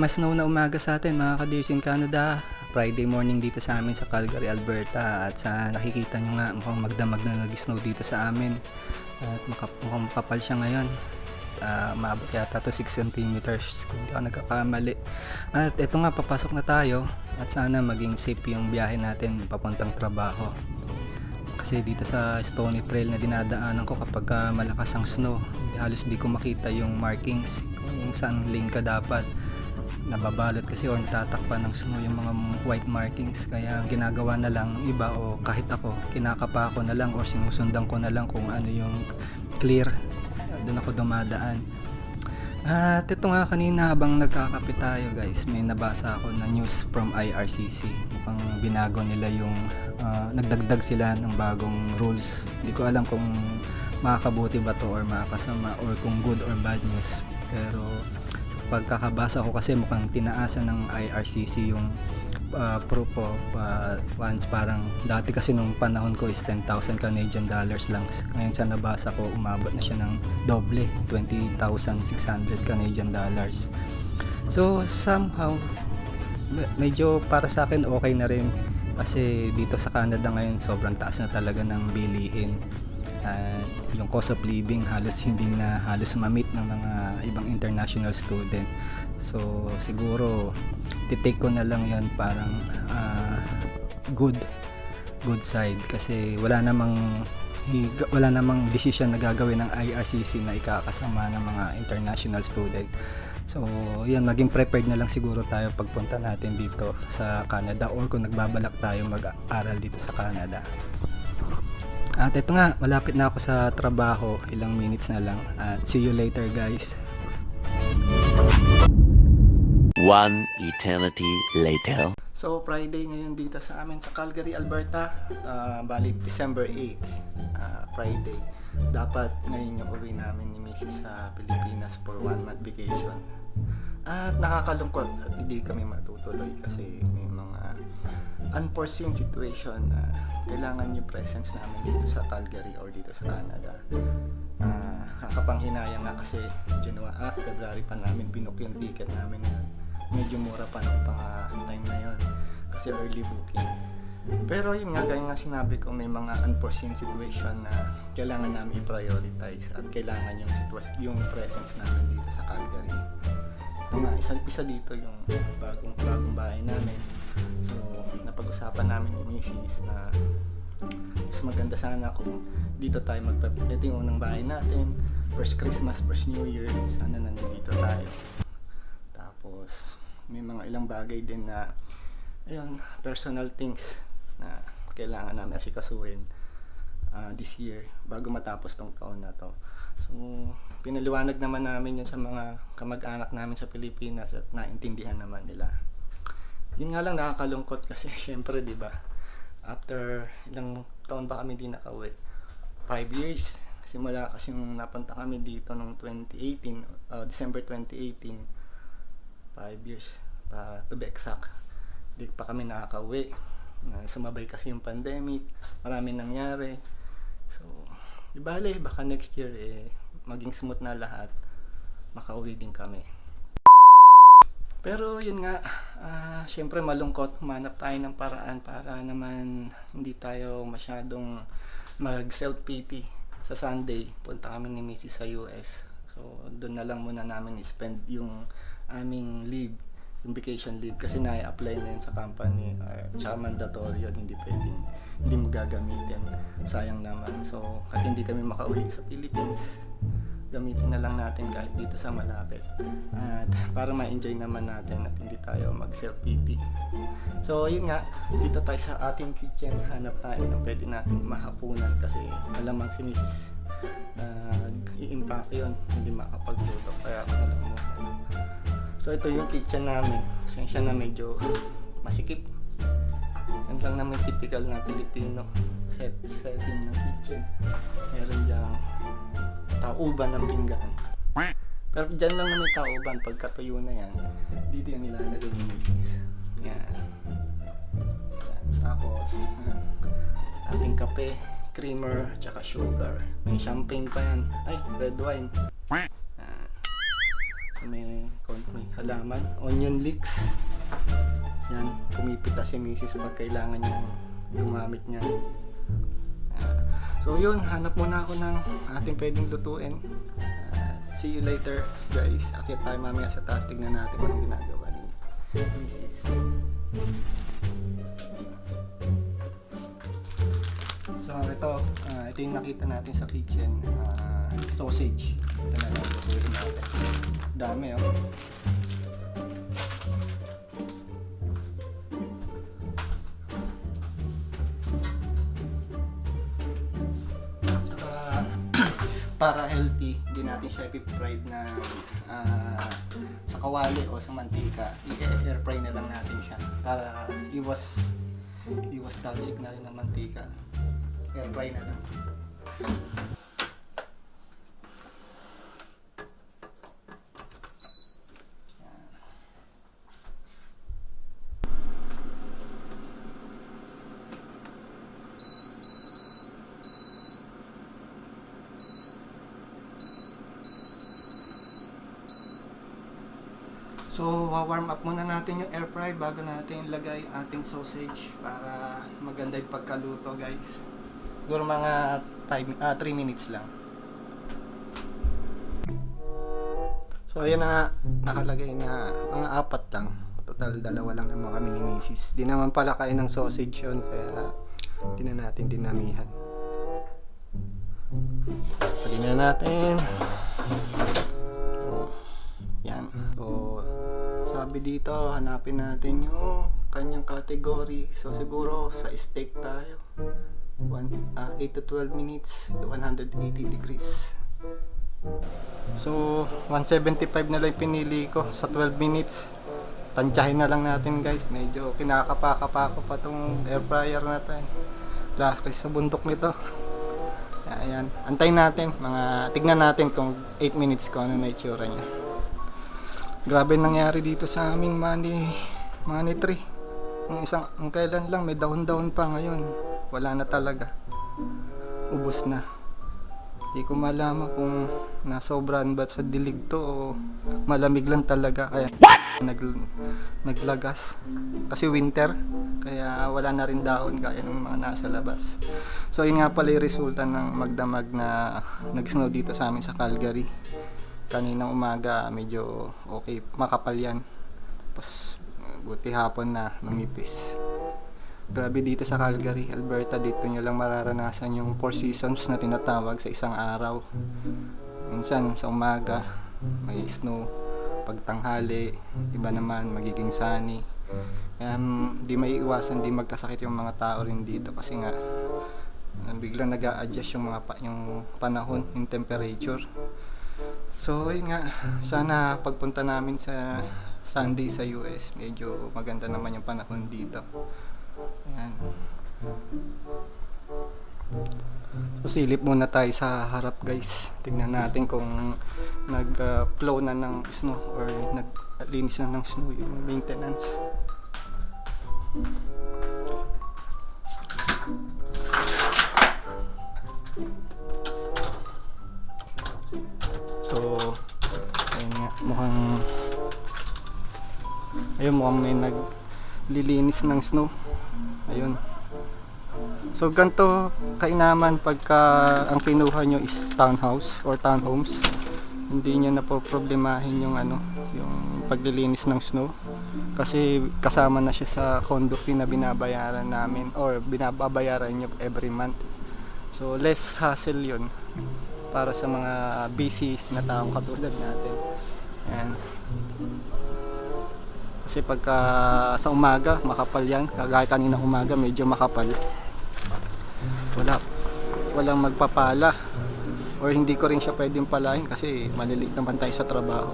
mas snow na umaga sa atin mga ka-Dears in Canada. Friday morning dito sa amin sa Calgary, Alberta. At sa nakikita nyo nga mukhang magdamag na nag-snow dito sa amin. At mukhang makapal siya ngayon. Maabot yata to 6 centimeters kung hindi ako nagkakamali. At eto nga, papasok na tayo. At sana maging safe yung biyahe natin papuntang trabaho. Kasi dito sa Stony Trail na dinadaanan ko kapag malakas ang snow, halos di ko makita yung markings kung saan lane ka dapat. Nababalot kasi or natatakpan ng snow yung mga white markings, kaya ginagawa na lang iba o kahit ako, kinakapa ko na lang or sinusundan ko na lang kung ano yung clear, doon ako dumadaan. At ito nga, kanina habang nagkakape tayo guys, may nabasa ako na news from IRCC. Mukhang binago nila yung nagdagdag sila ng bagong rules. Hindi ko alam kung makakabuti ba to or makakasama or kung good or bad news. Pero sa pagkakabasa ko kasi mukhang tinaasan ng IRCC yung proof of funds. Parang dati kasi nung panahon ko is 10,000 Canadian dollars lang. Ngayon sa nabasa ko umabot na siya ng doble, 20,600 Canadian dollars. So somehow medyo para sa akin okay na rin kasi dito sa Canada ngayon sobrang taas na talaga ng bilihin. Yung cost of living halos hindi na halos ma-meet ng mga ibang international student. So siguro titake ko na lang yan parang good side kasi wala namang decision na gagawin ng IRCC na ikakasama ng mga international student. So yan, maging prepared na lang siguro tayo pagpunta natin dito sa Canada or kung nagbabalak tayo mag-aral dito sa Canada. At ito nga, malapit na ako sa trabaho, ilang minutes na lang, at see you later guys. One eternity later. So Friday ngayon dito sa amin sa Calgary, Alberta. Bali December 8, Friday. Dapat ngayon yung uwi namin ni Mrs. sa Pilipinas for 1 month vacation. At nakakalungkot at hindi kami matutuloy kasi may mga unforeseen situation na kailangan yung presence namin dito sa Calgary or dito sa Canada. Nakakapanghinayang nga kasi February pa namin binook yung ticket namin. Medyo mura pa ng time na yun kasi early booking. Pero yun nga, gaya nga sinabi ko, may mga unforeseen situation na kailangan namin i-prioritize at kailangan yung presence namin dito sa Calgary. Ito nga, isa dito yung bagong bahay namin. So napag-usapan namin ni Mrs. na mas maganda sana kung dito tayo ito yung unang bahay natin, first Christmas, first New Year, sana nandito tayo. Tapos may mga ilang bagay din na ayun, personal things na kailangan namin asikasuhin this year bago matapos tong taon na to. So pinaliwanag naman namin yun sa mga kamag-anak namin sa Pilipinas at naintindihan naman nila. Yun nga lang, nakakalungkot kasi syempre, di ba, after ilang taon ba kami din nakauwi, 5 years simula kasi nung napunta kami dito noong 2018, December 2018, 5 years to be exact, di pa kami nakakauwi. Sumabay kasi yung pandemic, marami nangyari. So di bale, baka next year maging smooth na lahat, makauwi din kami. Pero yun nga, syempre malungkot, manap tayo ng paraan para naman hindi tayo masyadong mag self-pity. Sa Sunday, punta kami ni Mrs. sa US. So doon na lang muna namin i-spend yung aming leave, yung vacation leave, kasi na-apply na yun sa company. Tsaka mandatory yun, hindi pwedeng hindi mo gagamitin, sayang naman. So kahit hindi kami makauwi sa Philippines, gamitin na lang natin kahit dito sa malapit at para ma-enjoy naman natin at hindi tayo mag self-pity. So yun nga, dito tayo sa ating kitchen, hanap tayo ng pwede natin mahapunan kasi alamang si Mrs. nag-i-impact yun, hindi makapagluto, kaya ako na lang muna. So ito yung kitchen namin, pasensya na medyo masikip. Yan lang naman typical na Pilipino setting ng kitchen. Meron diyang tauban ng pinggan. Pero dyan lang naman tauban, pagkatuyo na yan, dito yan nilalagay yung mixes. Yan. Tapos ating kape, creamer, tsaka sugar. May champagne pa yan. Ay, red wine. So may konti may halaman, onion leeks. Yan, pumipita si Mrs. pag kailangan niyang gumamit niya. So yun, hanap muna ako ng ating pwedeng lutuin. See you later guys. Akit tayo mamaya sa taas, tignan natin kung anong ginagawa ni Mrs. So ito yung nakita natin sa kitchen, sausage. Ito na lang, lutuin natin. Dami oh. Para healthy, hindi natin siya i-fried na sa kawali o sa mantika. I-air fry na lang natin siya para iwas talsik na rin ng mantika. Air fry na lang. So, warm up muna natin yung air fry bago natin ilagay ating sausage para maganda yung pagkaluto, guys. Siguro mga 3 minutes lang. So, ayan na, nakalagay na mga 4 lang. Total, 2 lang naman kami ni Mrs. Di naman pala kain ng sausage yun, kaya di na natin dinamihan. Pagin na natin. Yan. So, sabi dito, hanapin natin yung kanyang category. So, siguro sa steak tayo. 8 to 12 minutes, 180 degrees. So, 175 na lang pinili ko sa 12 minutes. Tansyahin na lang natin, guys. Medyo kinakapa-kapa ko pa tong air fryer na to. Laki sa bundok nito. Ayan. Antayin natin. Tignan natin kung 8 minutes ko ano na itsura niya. Grabe nangyari dito sa aming money tree. Ang kailan lang may dahon-dahon pa, ngayon wala na talaga. Ubos na. Hindi ko malaman kung nasobrahan ba sa dilig to o malamig lang talaga kaya naglagas. Kasi winter, kaya wala na rin dahon gaya ng mga nasa labas. So yun nga pala yung resulta ng magdamag na nag-snow dito sa amin sa Calgary. Kaninang umaga medyo okay, makapal yan. Tapos buti hapon na lumipis. Grabe dito sa Calgary, Alberta, dito nyo lang mararanasan yung 4 seasons na tinatawag sa isang araw. Minsan sa umaga may snow, pagtanghali iba naman magiging sunny. Kaya di may iwasan di magkasakit yung mga tao rin dito kasi nga biglang nag-a-adjust yung yung panahon, yung temperature. So yun nga, sana pagpunta namin sa Sunday sa US, medyo maganda naman yung panahon dito. Ayan. So silip muna tayo sa harap, guys. Tingnan natin kung nag-flow na ng snow or naglinis na ng snow yung maintenance. So ayun nga, mukhang may naglilinis ng snow. Ayun. So ganito kainaman pagka ang kinuha nyo is townhouse or townhomes. Hindi nyo na po problemahin yung yung paglilinis ng snow kasi kasama na siya sa condo fee na binabayaran namin or binababayaran nyo every month. So less hassle yun para sa mga busy na taong katulad natin. Ayan. Kasi pagka sa umaga makapal yan, kagaya kanina umaga medyo makapal, walang magpapala or hindi ko rin siya pwedeng palahin kasi maliliit naman tayo sa trabaho.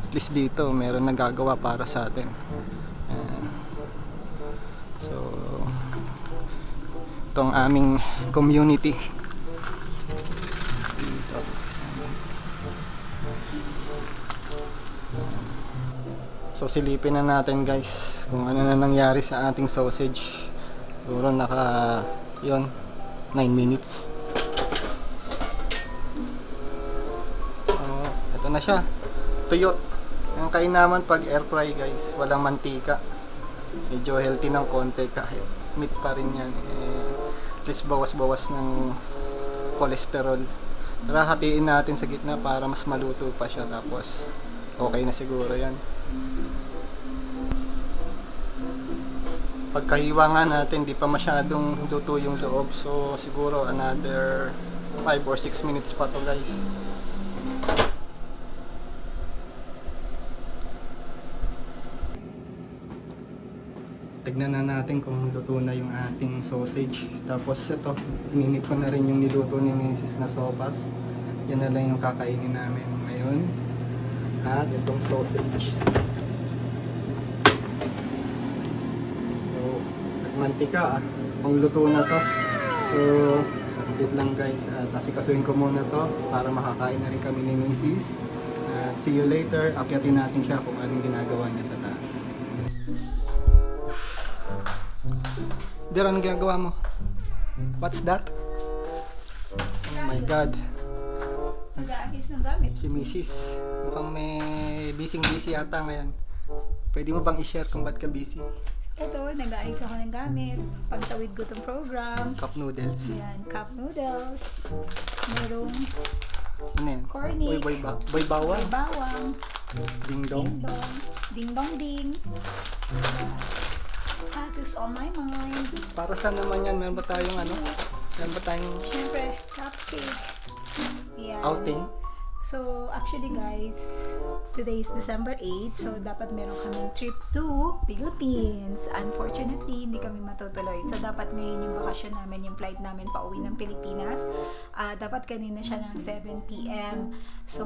At least dito meron nagagawa para sa atin. So itong aming community dito. So silipin na natin, guys, kung ano na nangyari sa ating sausage. Siguro yun 9 minutes. Ito na siya, tuyot. Ang kainaman pag air fry guys, walang mantika. Medyo healthy ng konti kahit meat pa rin yan. At least bawas-bawas ng cholesterol. Tara, hatiin natin sa gitna para mas maluto pa siya. Tapos, okay na siguro yan. Pagkahiwa nga natin, di pa masyadong luto yung loob. So, siguro another 5 or 6 minutes pa to guys. Tignan na natin kung luto na yung ating sausage. Tapos ito, ininit ko na rin yung niluto ni Mrs. na sopas. Yan na lang yung kakainin namin ngayon. At itong sausage. So, nagmantika kung luto na to. So, saglit lang guys. At asikasuhin ko muna to para makakain na rin kami ni Mrs. At see you later. Akyatin natin siya kung anong ginagawa niya sa taas. Dir, anong ginagawa mo? What's that? Oh my God. Nag-aagis ng gamit. Si Mrs. Mukhang may busy yata ngayon. Pwede mo bang i-share kung ba't ka busy? Ito, nag-aagis ako ng gamit. Pagtawid ko itong program. Cup noodles. Ayan, cup noodles. Merong Ano yan? cornic. Boy bawang. Bawang. Ding dong. Ding dong. Ding dong ding. That is on my mind. Para saan naman yan? Meron ba tayong ano? Meron ba tayong Siyempre, cupcake. Ayan. outing? So, actually guys, today is December 8, so dapat meron kaming trip to Philippines. Unfortunately, hindi kami matutuloy. So, dapat ngayon yung bakasyon namin, yung flight namin pauwi ng Pilipinas. Dapat kanina siya ng 7 p.m. So,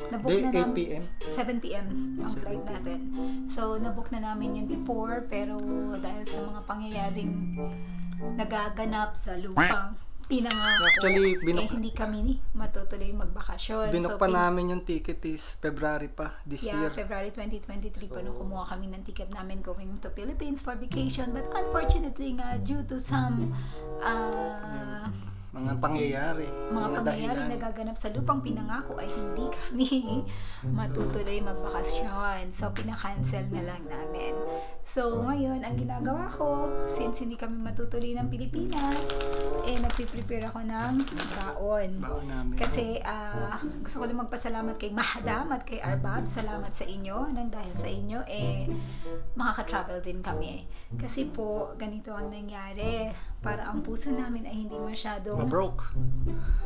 nabook Day na 8 namin. p.m. 7 p.m. ang 7 flight natin. So, nabook na namin yun before, pero dahil sa mga pangyayaring nagaganap sa lupang pinangako, Actually, hindi kami matutuloy magbakasyon. Binook pa namin yung ticket is February pa this Yeah, year. February 2023 pa nung kumuha kami ng ticket namin going to Philippines for vacation. But unfortunately nga, due to some Mga pangyayari. mga pangyayari dahilan. nagaganap sa lupang pinangako ay hindi kami matutuloy magbakasyon. So, pinakancel na lang namin. So, ngayon, ang ginagawa ko, since hindi kami matutuloy ng Pilipinas, nagpiprepare ako ng baon. Baon namin. Kasi gusto ko lang magpasalamat kay Mahadam at kay Arbab. Salamat sa inyo. Nang dahil sa inyo, makaka-travel din kami. Kasi po, ganito ang nangyari. Para ang puso namin ay hindi masyadong Ma-broke.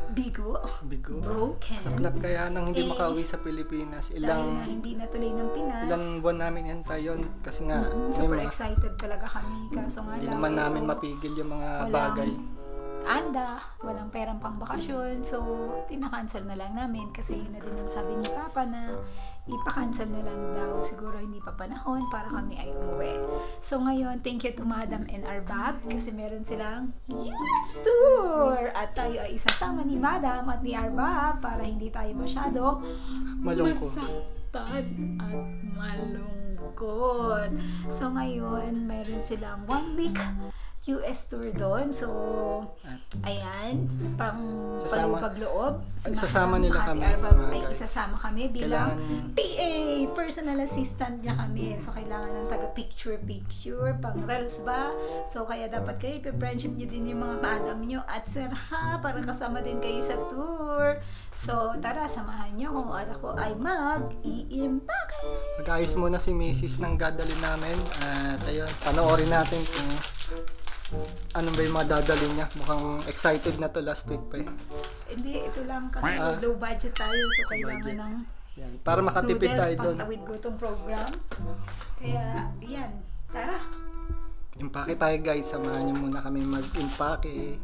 bigo, Bigo. broken. Saklap kaya nang hindi makauwi sa Pilipinas. Dahil na hindi natuloy ng Pinas. Ilang buwan namin hintay yun. Kasi nga, may Super mga- excited talaga kami. Kaso nga hindi lang, naman ito, namin mapigil yung mga walang bagay. walang perang pang bakasyon. So, pinakancel na lang namin kasi yun na din ang sabi ni Papa na ipakancel na lang daw. Siguro hindi pa panahon para kami ay umuwi. So, ngayon, thank you to Madam and Arbab kasi meron silang US tour. At tayo ay isasama ni Madam at ni Arbab para hindi tayo masyadong Malungkot. masaktan at malungkot. So, ngayon, meron silang 1 week US tour doon. So, ayan, pang Sasama- pagloob. Sasama Madam nila saka kami, Si Arbab mga ay guys. isasama kami bilang Kailangan- PA, personal assistant niya kami. So, kailangan ng taga-picture, pang reels ba? So, kaya dapat kayo, i-friendship niyo din yung mga madam niyo at sir ha, para kasama din kayo sa tour. So, tara, samahan niyo ako at ako ay mag-iimpake. Mag-ayos muna si Mrs. ng dadalhin namin. At ayun, panoorin natin kung ano ba yung mga dadalhin niya. Mukhang excited na to, last week pa eh. Hindi, ito lang kasi low budget tayo. So, kailangan budget. ng Yan. Para makatipid tayo noodles doon. pang tawid ko itong program. Kaya, yan. Tara. Impake tayo guys. Samahan niyo muna kami mag-impake.